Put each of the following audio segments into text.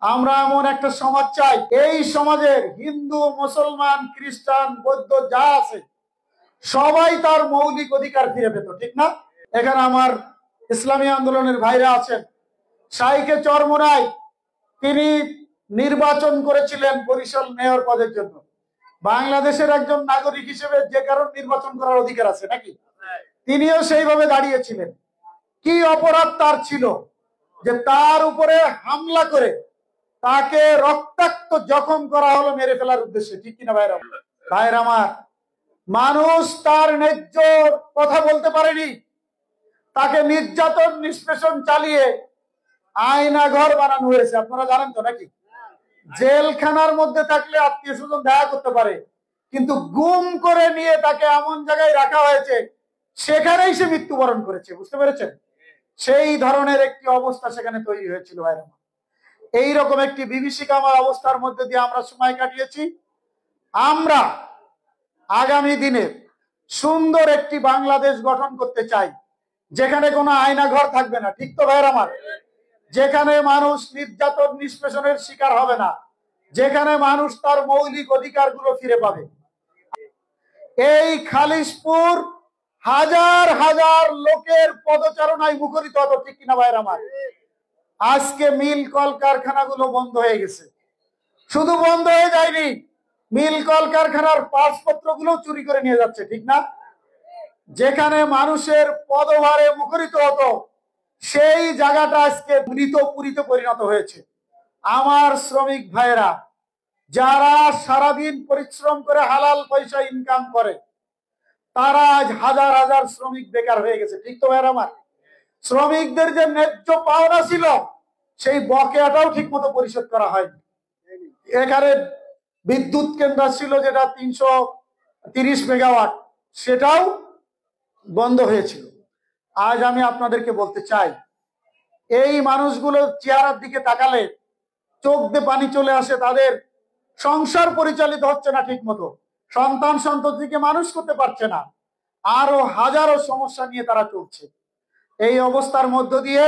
আমরা এমন একটা সমাজ চাই, এই সমাজের হিন্দু, মুসলমান, খ্রিস্টান, বৌদ্ধ যা আছে সবাই তার মৌলিক অধিকার ফিরে পেত, ঠিক না? এখানে আমার ইসলামী আন্দোলনের ভাইরা আছেন। শাইখে চরমোনাই তিনি নির্বাচন করেছিলেন বরিশাল মেয়র পদের জন্য। বাংলাদেশের একজন নাগরিক হিসেবে যে কারণ নির্বাচন করার অধিকার আছে নাকি? তিনিও সেইভাবে দাঁড়িয়েছিলেন। কি অপরাধ তার ছিল যে তার উপরে হামলা করে তাকে রক্তাক্ত জখম করা হলো মেরে ফেলার উদ্দেশ্যে, ঠিক কিনা ভাইরা? ভাইরা আমার, মানুষ তার ন্যায্য কথা বলতে পারেনি, তাকে নির্যাতন নিষ্পেষণ চালিয়ে আয়না ঘর বানানো হয়েছে। আপনারা জানেন তো নাকি? জেলখানার মধ্যে থাকলে আত্মীয় স্বজন দেখা করতে পারে, কিন্তু গুম করে নিয়ে তাকে এমন জায়গায় রাখা হয়েছে সেখানেই সে মৃত্যুবরণ করেছে। বুঝতে পেরেছেন? সেই ধরনের একটি অবস্থা সেখানে তৈরি হয়েছিল ভাইরা। এইরকম একটি বিভীষিকাময় অবস্থার মধ্যে দিয়ে আমরা সময় কাটিয়েছি। আমরা আগামী দিনে সুন্দর একটি বাংলাদেশ গঠন করতে চাই, যেখানে কোনো আয়না ঘর থাকবে না, ঠিক তো ভাইরা আমার? যেখানে মানুষ নির্যাতন নিষ্পেষণের শিকার হবে না, যেখানে মানুষ তার মৌলিক অধিকারগুলো ফিরে পাবে। এই খালিশপুর হাজার হাজার লোকের পদচারণায় মুখরিত হতো, ঠিক কিনা ভাইরা আমার? আজকে মিল কল কারখানাগুলো বন্ধ হয়ে গেছে। শুধু বন্ধ হয়ে যায়নি, মিল কল কারখানার পাসপত্র গুলো চুরি করে নিয়ে যাচ্ছে, ঠিক না? যেখানে মানুষের পদভারে মুখরিত হতো সেই জায়গাটা আজকে মৃতপুরীতে পরিণত হয়েছে। আমার শ্রমিক ভাইরা যারা সারাদিন পরিশ্রম করে হালাল পয়সা ইনকাম করে, তারা আজ হাজার হাজার শ্রমিক বেকার হয়ে গেছে, ঠিক তো ভাইরা আমার? শ্রমিকদের যে ন্যায্য পাওনা ছিল সেই বকেয়াটাও ঠিক মতো পরিশোধ করা হয়নি। এখানে বিদ্যুৎ কেন্দ্র ছিল যেটা 330 মেগাওয়াট, সেটাও বন্ধ হয়েছিল। আজ আমি আপনাদেরকে বলতে চাই, এই মানুষগুলো চেহারার দিকে তাকালে চোখ দিয়ে পানি চলে আসে। তাদের সংসার পরিচালিত হচ্ছে না ঠিক মতো, সন্তান সন্ততিকে মানুষ করতে পারছে না, আরো হাজারো সমস্যা নিয়ে তারা চলছে। এই অবস্থার মধ্য দিয়ে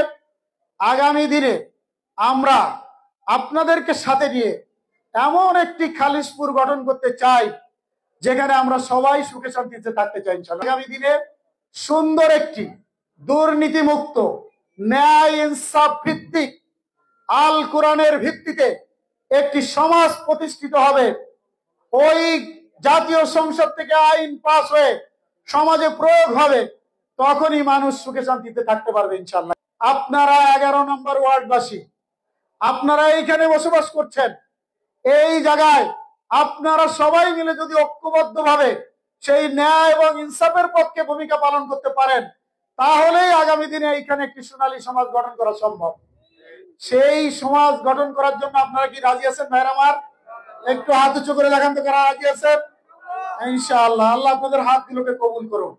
আগামী দিনে আমরা আপনাদেরকে সাথে নিয়ে এমন একটি খালিশপুর গঠন করতে চাই যেখানে আমরা সবাই সুখে শান্তিতে থাকতে চাই ইনশাআল্লাহ। আগামী দিনে সুন্দর একটি দুর্নীতিমুক্ত, ন্যায় ইনসাফ ভিত্তিক, আল কোরআনের ভিত্তিতে একটি সমাজ প্রতিষ্ঠিত হবে। ওই জাতীয় সংসদ থেকে আইন পাস হয়ে সমাজে প্রয়োগ হবে, তখনই মানুষ সুখে শান্তিতে থাকতে পারবে ইনশাআল্লাহ। আপনারা 11 নম্বর ওয়ার্ডবাসী, আপনারা এইখানে বসবাস করছেন। এই জায়গায় আপনারা সবাই মিলে যদি ঐক্যবদ্ধভাবে সেই ন্যায় এবং ইনসাফের পক্ষে ভূমিকা পালন করতে পারেন, তাহলেই আগামী দিনে এইখানে একটি সোনালী সমাজ গঠন করা সম্ভব। সেই সমাজ গঠন করার জন্য আপনারা কি রাজি আছেন ভাইরা আমার? একটু হাত উঁচু করে দেখান তো কারা রাজি আছেন। ইনশাআল্লাহ। আল্লাহ আপনাদের হাতগুলোকে কবুল করুন।